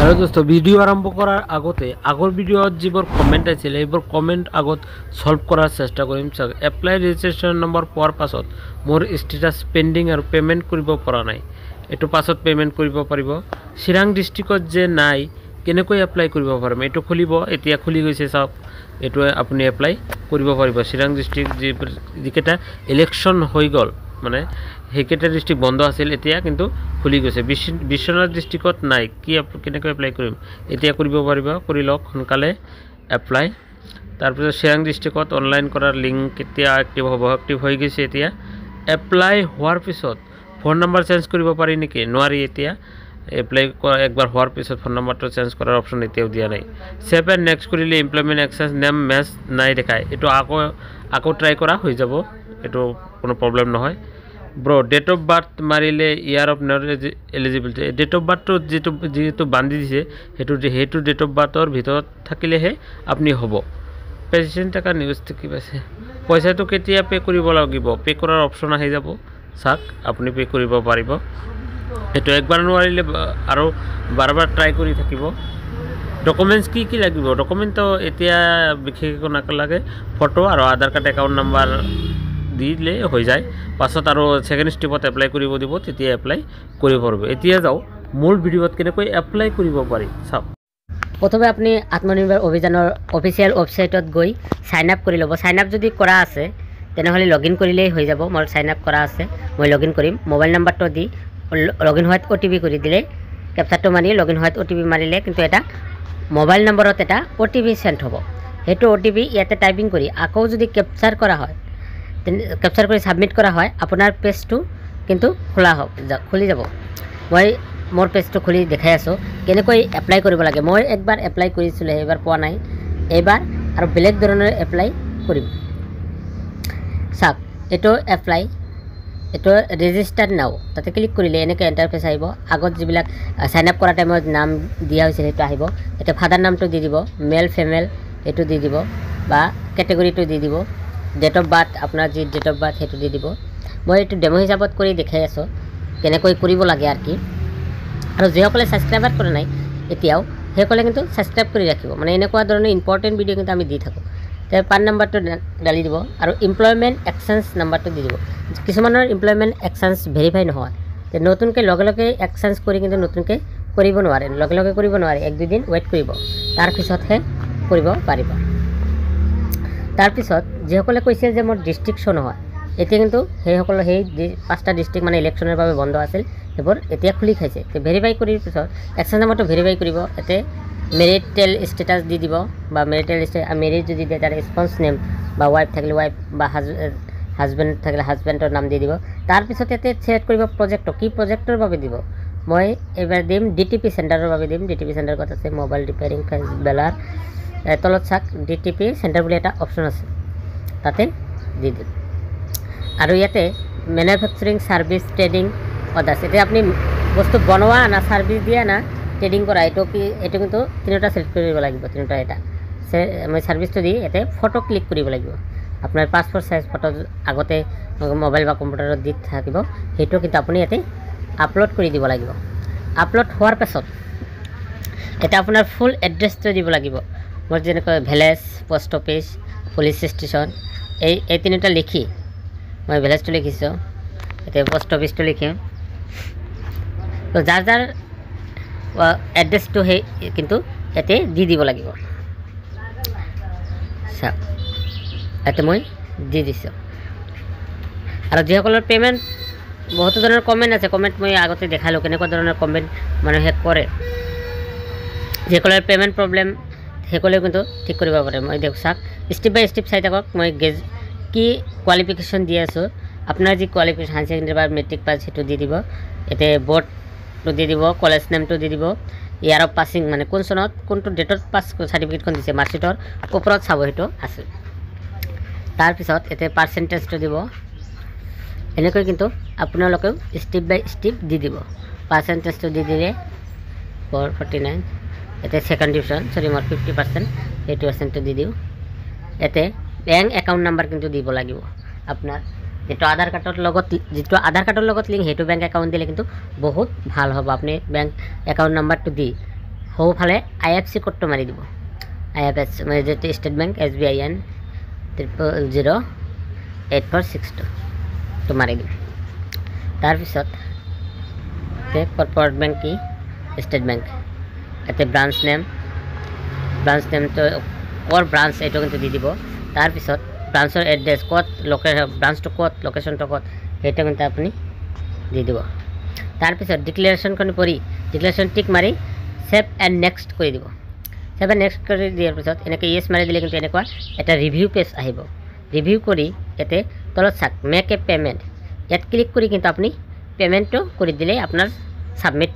Hello दोस्तों video आरम्भ करार आगते आगर भिडिओ जिबर कमेन्ट आइছিলে এইবোৰ कमेन्ट আগত सल्व करार चेष्टा करिम। चाक एप्लाई रेजिस्ट्रेशन नम्बर पार पाছত मोर स्टेटास पेन्डिंग और पेमेन्ट करिब পৰা নাই। एटु पाছত पेमेन्ट करिब पारिब। चिराং डिस्ट्रिक्टत जे নাই केनेকৈ एप्लाई करिब पारिम एटु खुलिब। एतिया खुली গৈছে চাওক। एटु আপুনি एप्लाई करिब पारिब। चिरां डिस्ट्रिक्ट जिकेटा इलेक्शन হৈ গল মানে हेकेटा डिस्ट्रिक्ट बंद आसिल एतिया किन्तु खुली গৈছে। विश्वनाथ डिस्ट्रिक्टत নাই कि केनेকৈ एप्लाई करिम एतिया करिब पारिब। करि लक सोनकाले एप्लाई। तारपिছত चिरां डिस्ट्रिक्टत अनलाइन करार लिंक केতিয়া एक्टिव হ'ব। एक्टिव হৈ গৈছে एतिया। एप्लाई होৱাৰ পিছত फोन नम्बर चेंज करिब पारि नेকি নোৱাৰি। एतिया एप्लाई एक बार होৱাৰ পিছত फोन नम्बर तो चेंज करार ऑप्शन एतियाও দিয়া নাই। सेव एंड नेक्स्ट करिले इमप्लॉयमेंट एक्सेस नेम मैच নাই দেখায়। एटु আকৌ ट्राई करा হৈ যাব। एटु কোনো प्रॉब्लम নহয়। ब्रो डेट अफ बार्थ मारिले इयार of not eligibility date of birth जी बांधि दिसे हेतु डेट अफ बार्थर भर थकिलेहे अपनी हम। पेसेंट टाका निউজ कि पैसा तो केতিয়া पे करिब लागिब पे करार ऑप्शन आहि जाब। चाक अपनी पे करिब पारिब। एटु एकबार नोवारिले आरो बार बार ट्राई करि থাকিব। डकुमेंट्स कि लागिब डकुमेंट तो एतिया बिखेख नालागे फटो और आधार कार्ड एकाउंट नम्बर दिले हो जाए। पाছত और सेकेंड स्टेपत एप्लाई करिब দিব তেতিয়া एप्लाई करिब पारिब। एतिया जाओ मूल भिडिओत केनेকৈ एप्लाई करिब पारि चाওক। प्रथमे अपनी आत्मनिर्भर अभियानर अफिशियल वेबसाइटत गई साइन आप कर लब। साइन आप जदि करा आछे तेनहले लगइन करिले हो जाब। मोर साइन आप करा आछे मैं लगइन करिम। मोबाइल नम्बर तो दी लगइन होत ओटीपी कर दिले कैप्चर तो मारि लगइन होत ओटीपी मारिले किन्तु एटा मोबाइल नम्बरत एटा ओटीपी सेंड हबो। हेतु ओटीपी इयाते टाइपिंग करी आको जदि कैप्चर करा হয় कैप्चर कर सबमिट करा है आपनार पेज तो किन्तु खोला खुली যাব। मैं मोर पेज तो खुली देखाई आसो केनेকৈ एप्लाई करिब लागे। मैं एक बार एप्लाई करिसिलो एबार पोৱা নাই। एबार और बेलेग धৰণৰ एप्लाई करिम। चाक एटो एप्लाई एटो रेजिस्टार नाउ ताते क्लिक करिले एनेके इंटरफेस आइब। आगत जिबिलाक साइन अप करा टाइमत नाम दिया হৈছিল हेतु आइब। एटा फादार नाम तो दि दिबो मेल फिमेल एटु दि दिबो बा कैटेगरी तो दि दिबो। डेट अफ बार्थ अपना जी डेट अफ बार्थ हेतु दि दिबो। मैं एटु डेमो हिसाबत करि देखाई आसो केनेকৈ करिब लागे आर कि। और जिসকলে সাবস্ক্রাইবার करे নাই এতিয়াও সেইসকলে কিন্তু সাবস্ক্রাইব কৰি ৰাখিব। মানে এনেকুৱা ধৰণৰ ইম্পৰ্টেণ্ট ভিডিও কিন্তু আমি দি থাকোঁ। তাৰ পান নাম্বাৰটো ডালি দিব আৰু এমপ্লয়মেণ্ট এক্সচেঞ্জ নাম্বাৰটো দি দিব। কিছুমানৰ এমপ্লয়মেণ্ট এক্সচেঞ্জ ভেৰিফাই নহয় তে নতুনকৈ লগে এক্সচেঞ্জ কৰি কিন্তু নতুনকৈ কৰিব নোৱাৰে। লগে কৰিব নোৱাৰে। এক দুই দিন ওয়েট কৰিব তাৰ পিছতহে কৰিব পাৰিব। তাৰপিছত যিসকলে কৈছে যে মোৰ ডিস্ট্ৰিক্ট শো নহয় এতিয়া কিন্তু সেইসকলে সেই 5টা ডিস্ট্ৰিক্ট মানে ইলেকশ্যনৰ বাবে বন্ধ আছিল সেইবোৰ এতিয়া খুলি খাইছে। তো ভেৰিফাই কৰাৰ পিছত এক্সচেঞ্জ নাম্বাৰটো ভেৰিফাই কৰিব। এতে মেৰিটেল ষ্টেটাছ দি দিব বা মেৰিটেল মেৰিট যদি দিয়ে তাৰ ৰেছপন্স নেম বা ওয়াইফ থাকিলে ওয়াইফ বা হাজবেণ্ড থাকিলে হাজবেণ্ডৰ নাম দি দিব। তাৰপিছত এতে সিলেক্ট কৰিব প্ৰজেক্ট কি প্ৰজেক্টৰ বাবে দিব। মই এবাৰ দিম ডিটিপি চেণ্টাৰৰ বাবে দিম। ডিটিপি চেণ্টাৰ ক'ত আছে মোবাইল ৰিপেয়াৰিং বেলাৰ তলত চাক ডিটিপি চেণ্টাৰ বুলি এটা অপশ্যন আছে তাতে দি দিম। और इते मैन्युफैक्चरिंग सर्विस ट्रेडिंग अदार्स ये अपनी बस्तु बनवा ना सर्विस दिया ना ट्रेडिंग करा ये क्योंकि तीनोटा सिलेक्ट कर लगे। तीनोटा यहाँ से मैं सर्विस तो दी ये फटो क्लिक कर लगे। अपना पासपोर्ट साइज फटो आगते मोबाइल बा कम्पिउटार दी थकिब সেইটো কিন্তু আপুনি ইয়াতে আপলোড কৰি দিব লাগিব। আপলোড হোৱাৰ পাছত এটা আপোনাৰ ফুল এড্ৰেছটো দিব লাগিব। মোৰ যেনেকৈ village post office police station এই তিনিটা লিখি मैं ভিলেজ तो लिखिसो ये पोस्ट ऑफिस तो लिखिम। तो जार जार एड्रेस तो है किन्तु ये दी दी लगे। ये मैं दी दिसो और जिसर पेमेंट बहुत धरण कमेन्ट আছে कमेन्ट मैं आगते देखालो केनेকুৱা ধৰণৰ कमेन्ट मानुहे करे। जिसर पेमेंट प्रब्लेम সেইসকলে কিন্তু ঠিক কৰিব পাৰে। मैं देख चाक स्टेप बाय स्टेप चाई থাকক। मैं कि क्वालिफिकेशन दी आसो अपना जी क्वालिफिकेशन हाई सेकेंडरी बा मेट्रिक पास हेतु दी दिबो। एते बोर्ड तो दी दिबो कलेज नेम तो दी दिबो ইয়াৰ অফ পাसिंग মানে কোন সনত কোনটো ডেটত পাস সাৰ্টিফিকেটখন দিছে মাৰ্কশিটৰ ওপৰত চাব হেতু আছে। তাৰ পিছত এতে পার্সেন্টেজটো দিব। এনেকৈ কিন্তু আপোনালোকে স্টেপ বাই স্টেপ দি দিব। পার্সেন্টেজটো দি দিলে 449 এতে সেকেন্ড ডিভিজন সরি মোৰ 50% 80% দি দিও। এতে बैंक एकाउंट नम्बर किन्तु দিব লাগিব। আপনার যেটো আধার কাৰ্ডৰ লগত লিংক হেতু बैंक एकाउंट दिले किन्तु बहुत ভাল হ'ব। আপনি बैंक एकाउंट नम्बर तो दी সোঁফালে IFC কোডটো মাৰি দিব IFSC মানে যেটো ষ্টেট বেংক SBIN 0008462 তো মাৰি দিম তাৰপিছত কৰ্পোৰেট বেংক কি ষ্টেট বেংক এতে ব্ৰাঞ্চ নেমটো কৰ ব্ৰাঞ্চ এইটো কিন্তু দি দিব তাৰপিছত ব্ৰাঞ্চৰ এড্ৰেছ ক'ত ব্ৰাঞ্চটো ক'ত লোকেশ্যনটো ক'ত সেইটো কিন্তু আপুনি দি দিব তাৰপিছত ডিক্লেৰেশ্যনখন পঢ়ি ডিক্লেৰেশ্যন টিক মাৰি সেভ এণ্ড নেক্সট কৰি দিব সেভ এণ্ড নেক্সট কৰি দিয়াৰ পিছত এনেকৈ ইয়েছ মাৰি দিলে কিন্তু এনেকুৱা এটা ৰিভিউ পেজ আহিব ৰিভিউ কৰি ইয়াতে তলত চাওক মেক এ পে'মেণ্ট ইয়াত ক্লিক কৰি কিন্তু আপুনি পে'মেণ্টটো কৰি দিলে আপোনাৰ ছাবমিট